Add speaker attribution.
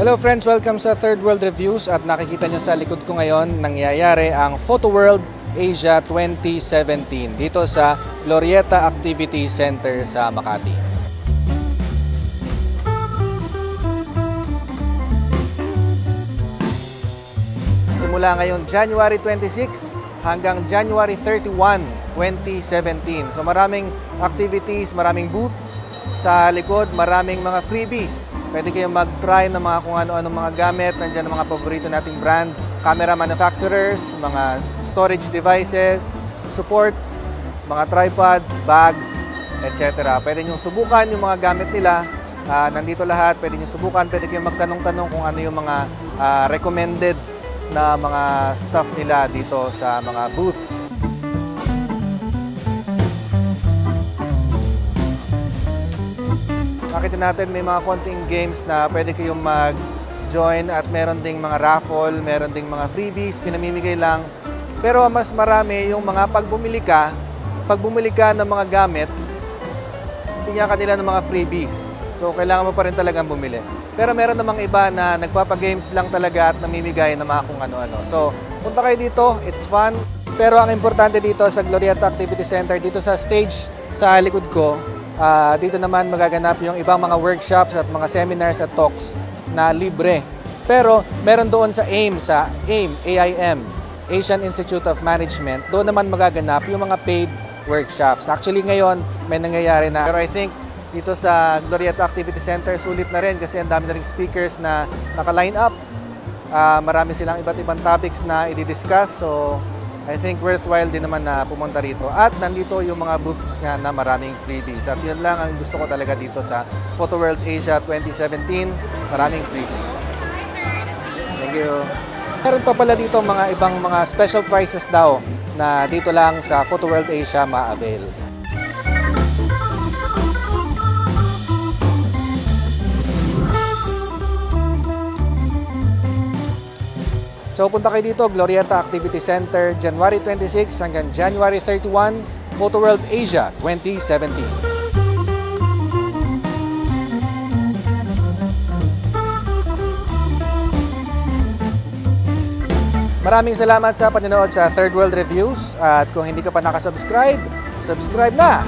Speaker 1: Hello friends, welcome sa Third World Reviews at nakikita nyo sa likod ko ngayon nangyayari ang Photo World Asia 2017 dito sa Glorieta Activity Center sa Makati. Simula ngayon January 26 hanggang January 31, 2017. So maraming activities, maraming booths sa likod, maraming mga freebies. Pwede kayong mag-try ng mga kung ano-anong mga gamit. Nandiyan ang mga paborito nating brands, camera manufacturers, mga storage devices, support, mga tripods, bags, etc. Pwede nyo subukan yung mga gamit nila. Nandito lahat, pwede nyo subukan. Pwede kayong magtanong-tanong kung ano yung mga recommended na mga stuff nila dito sa mga booth. Nakita natin may mga konting games na pwede kayong mag-join at meron ding mga raffle, meron ding mga freebies, pinamimigay lang. Pero mas marami yung mga pag bumili ka ng mga gamit, bigyan ka nila ng mga freebies. So kailangan mo pa rin talagang bumili. Pero meron namang iba na nagpapagames lang talaga at namimigay ng mga kung ano-ano. So punta kayo dito, it's fun. Pero ang importante dito sa Glorieta Activity Center, dito sa stage sa likod ko, dito naman magaganap yung ibang mga workshops at mga seminars at talks na libre. Pero meron doon sa AIM, AIM, Asian Institute of Management, doon naman magaganap yung mga paid workshops. Actually ngayon may nangyayari na. Pero I think dito sa Glorieta Activity Center, sulit na rin kasi ang dami na ring speakers na naka-line up. Marami silang iba't ibang topics na i-discuss. So I think worthwhile din naman na pumunta rito. At nandito yung mga booths nga na maraming freebies. At yun lang ang gusto ko talaga dito sa Photo World Asia 2017. Maraming freebies. Thank you. Meron pa pala dito mga ibang mga special prizes daw na dito lang sa Photo World Asia ma-avail. So punta kayo dito, Glorieta Activity Center, January 26 hanggang January 31, Photo World Asia 2017. Maraming salamat sa panonood sa Third World Reviews at kung hindi ka pa nakasubscribe, subscribe na!